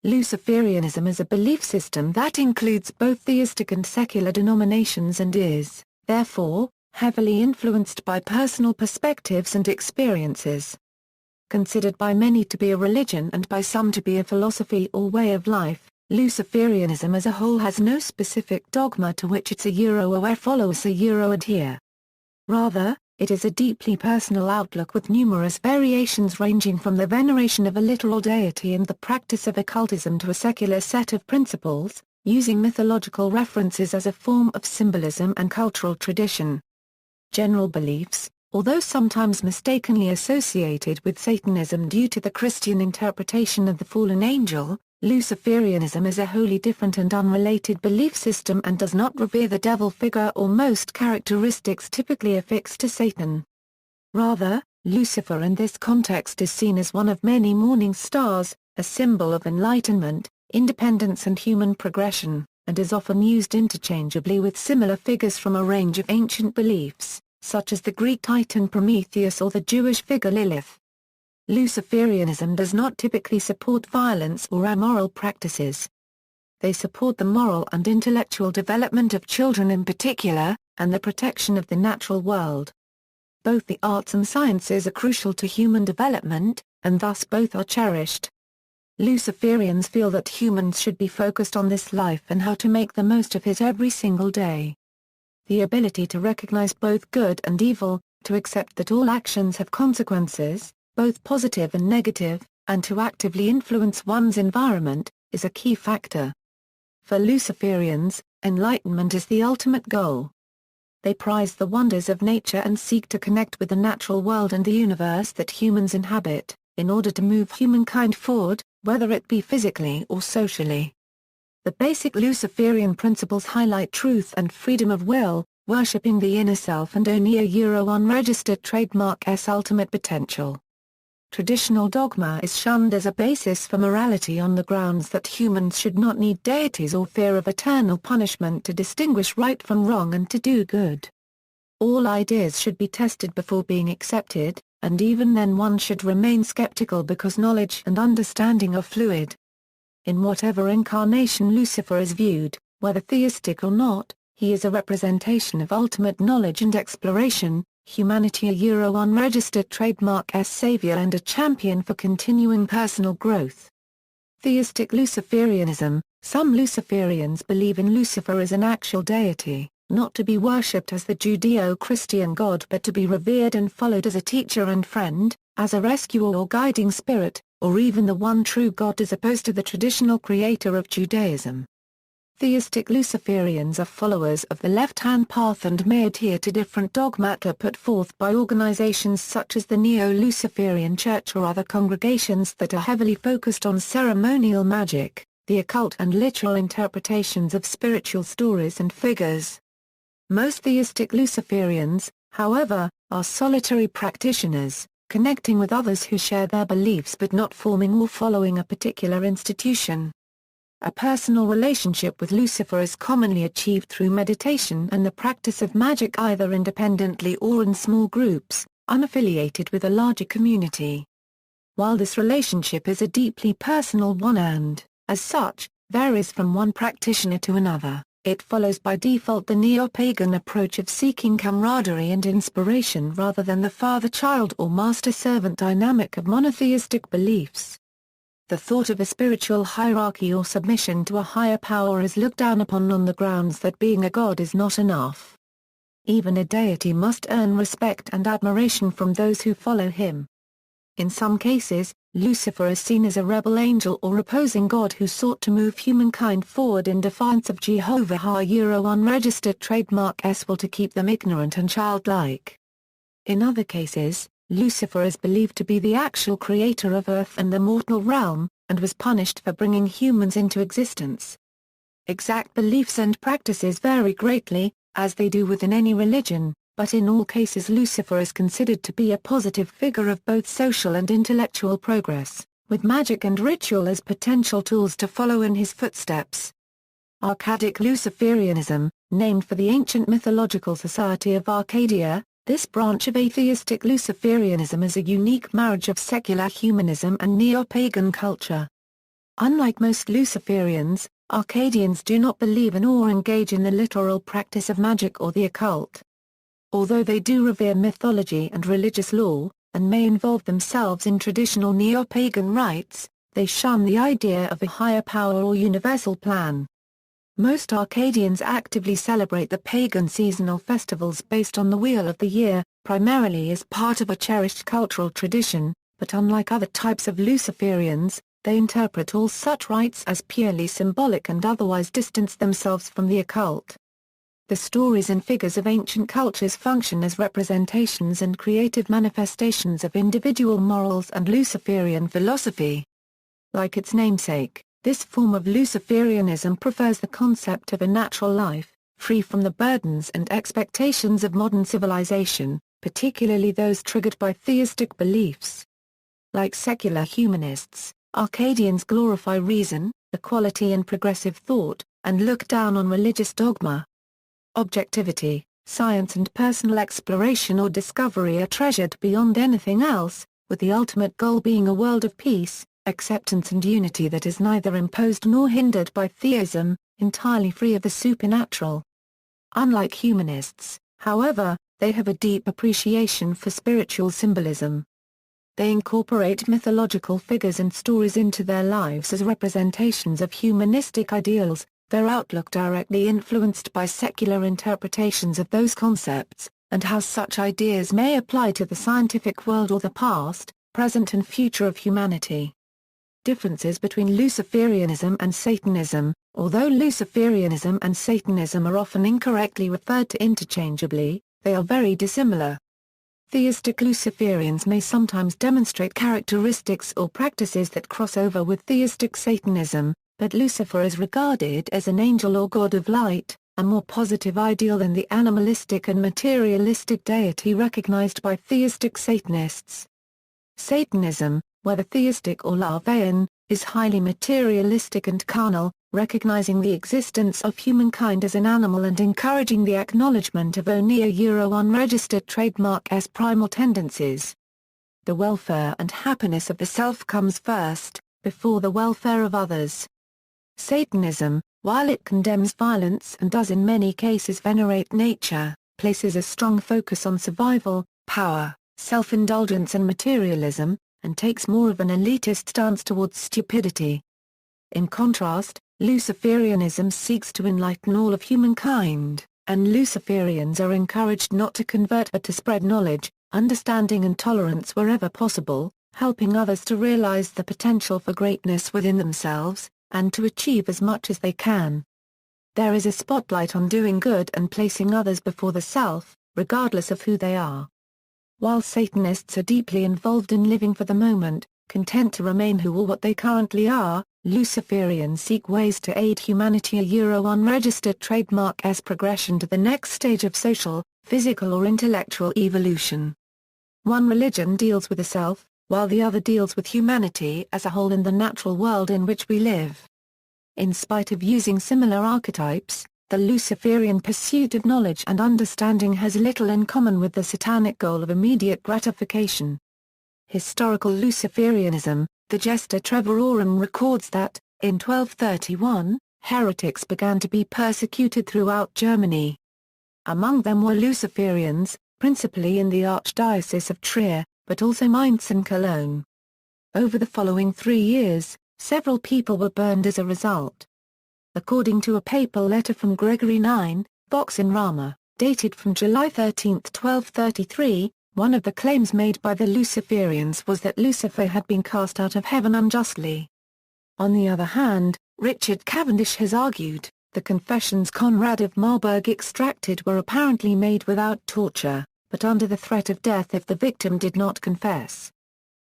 Luciferianism is a belief system that includes both theistic and secular denominations and is, therefore, heavily influenced by personal perspectives and experiences. Considered by many to be a religion and by some to be a philosophy or way of life, Luciferianism as a whole has no specific dogma to which its or followers adhere. Rather, it is a deeply personal outlook with numerous variations ranging from the veneration of a literal deity and the practice of occultism to a secular set of principles, using mythological references as a form of symbolism and cultural tradition. General beliefs, although sometimes mistakenly associated with Satanism due to the Christian interpretation of the fallen angel, Luciferianism is a wholly different and unrelated belief system and does not revere the devil figure or most characteristics typically affixed to Satan. Rather, Lucifer in this context is seen as one of many morning stars, a symbol of enlightenment, independence and human progression, and is often used interchangeably with similar figures from a range of ancient beliefs, such as the Greek Titan Prometheus or the Jewish figure Lilith. Luciferianism does not typically support violence or immoral practices. They support the moral and intellectual development of children in particular, and the protection of the natural world. Both the arts and sciences are crucial to human development, and thus both are cherished. Luciferians feel that humans should be focused on this life and how to make the most of it every single day. The ability to recognize both good and evil, to accept that all actions have consequences, both positive and negative, and to actively influence one's environment, is a key factor. For Luciferians, enlightenment is the ultimate goal. They prize the wonders of nature and seek to connect with the natural world and the universe that humans inhabit, in order to move humankind forward, whether it be physically or socially. The basic Luciferian principles highlight truth and freedom of will, worshipping the inner self and owning a unregistered trademark's ultimate potential. Traditional dogma is shunned as a basis for morality on the grounds that humans should not need deities or fear of eternal punishment to distinguish right from wrong and to do good. All ideas should be tested before being accepted, and even then one should remain skeptical because knowledge and understanding are fluid. In whatever incarnation Lucifer is viewed, whether theistic or not, he is a representation of ultimate knowledge and exploration, humanity a unregistered trademark's savior and a champion for continuing personal growth. Theistic Luciferianism. Some Luciferians believe in Lucifer as an actual deity, not to be worshipped as the Judeo-Christian god but to be revered and followed as a teacher and friend, as a rescuer or guiding spirit, or even the one true God as opposed to the traditional creator of Judaism. Theistic Luciferians are followers of the left-hand path and may adhere to different dogmata put forth by organizations such as the Neo-Luciferian Church or other congregations that are heavily focused on ceremonial magic, the occult and literal interpretations of spiritual stories and figures. Most theistic Luciferians, however, are solitary practitioners, connecting with others who share their beliefs but not forming or following a particular institution. A personal relationship with Lucifer is commonly achieved through meditation and the practice of magic either independently or in small groups, unaffiliated with a larger community. While this relationship is a deeply personal one and, as such, varies from one practitioner to another, it follows by default the neo-pagan approach of seeking camaraderie and inspiration rather than the father-child or master-servant dynamic of monotheistic beliefs. The thought of a spiritual hierarchy or submission to a higher power is looked down upon on the grounds that being a god is not enough. Even a deity must earn respect and admiration from those who follow him. In some cases, Lucifer is seen as a rebel angel or opposing god who sought to move humankind forward in defiance of Jehovah's unregistered trademark's will to keep them ignorant and childlike. In other cases, Lucifer is believed to be the actual creator of Earth and the mortal realm, and was punished for bringing humans into existence. Exact beliefs and practices vary greatly, as they do within any religion, but in all cases Lucifer is considered to be a positive figure of both social and intellectual progress, with magic and ritual as potential tools to follow in his footsteps. Arcadic Luciferianism, named for the ancient mythological society of Arcadia, this branch of atheistic Luciferianism is a unique marriage of secular humanism and neo-pagan culture. Unlike most Luciferians, Arcadians do not believe in or engage in the literal practice of magic or the occult. Although they do revere mythology and religious lore, and may involve themselves in traditional neo-pagan rites, they shun the idea of a higher power or universal plan. Most Arcadians actively celebrate the pagan seasonal festivals based on the Wheel of the Year, primarily as part of a cherished cultural tradition, but unlike other types of Luciferians, they interpret all such rites as purely symbolic and otherwise distance themselves from the occult. The stories and figures of ancient cultures function as representations and creative manifestations of individual morals and Luciferian philosophy. Like its namesake, this form of Luciferianism prefers the concept of a natural life, free from the burdens and expectations of modern civilization, particularly those triggered by theistic beliefs. Like secular humanists, Arcadians glorify reason, equality and progressive thought, and look down on religious dogma. Objectivity, science and personal exploration or discovery are treasured beyond anything else, with the ultimate goal being a world of peace, acceptance and unity that is neither imposed nor hindered by theism, entirely free of the supernatural. Unlike humanists, however, they have a deep appreciation for spiritual symbolism. They incorporate mythological figures and stories into their lives as representations of humanistic ideals, their outlook directly influenced by secular interpretations of those concepts, and how such ideas may apply to the scientific world or the past, present and future of humanity. Differences between Luciferianism and Satanism. Although Luciferianism and Satanism are often incorrectly referred to interchangeably, they are very dissimilar. Theistic Luciferians may sometimes demonstrate characteristics or practices that cross over with theistic Satanism, but Lucifer is regarded as an angel or god of light, a more positive ideal than the animalistic and materialistic deity recognized by theistic Satanists. Satanism, whether theistic or Larvaean, is highly materialistic and carnal, recognizing the existence of humankind as an animal and encouraging the acknowledgement of only a unregistered trademark as primal tendencies. The welfare and happiness of the self comes first, before the welfare of others. Satanism, while it condemns violence and does in many cases venerate nature, places a strong focus on survival, power, self-indulgence and materialism, and takes more of an elitist stance towards stupidity. In contrast, Luciferianism seeks to enlighten all of humankind, and Luciferians are encouraged not to convert but to spread knowledge, understanding and tolerance wherever possible, helping others to realize the potential for greatness within themselves, and to achieve as much as they can. There is a spotlight on doing good and placing others before the self, regardless of who they are. While Satanists are deeply involved in living for the moment, content to remain who or what they currently are, Luciferians seek ways to aid humanity a unregistered trademark as progression to the next stage of social, physical or intellectual evolution. One religion deals with the self, while the other deals with humanity as a whole in the natural world in which we live. In spite of using similar archetypes, the Luciferian pursuit of knowledge and understanding has little in common with the satanic goal of immediate gratification. Historical Luciferianism. The Gesta Treverorum records that, in 1231, heretics began to be persecuted throughout Germany. Among them were Luciferians, principally in the Archdiocese of Trier, but also Mainz and Cologne. Over the following 3 years, several people were burned as a result. According to a papal letter from Gregory IX, Vox in Rama, dated from July 13, 1233, one of the claims made by the Luciferians was that Lucifer had been cast out of heaven unjustly. On the other hand, Richard Cavendish has argued, the confessions Conrad of Marburg extracted were apparently made without torture, but under the threat of death if the victim did not confess.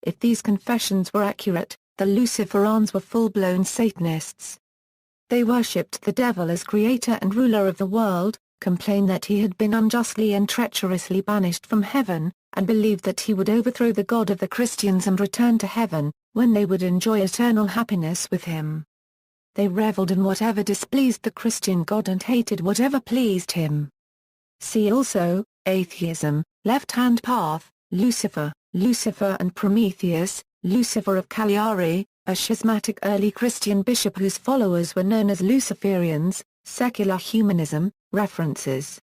If these confessions were accurate, the Luciferans were full-blown Satanists. They worshipped the devil as creator and ruler of the world, complained that he had been unjustly and treacherously banished from heaven, and believed that he would overthrow the God of the Christians and return to heaven, when they would enjoy eternal happiness with him. They reveled in whatever displeased the Christian God and hated whatever pleased him. See also, Atheism, Left-Hand Path, Lucifer, Lucifer and Prometheus, Lucifer of Cagliari, a schismatic early Christian bishop whose followers were known as Luciferians. Secular humanism, references.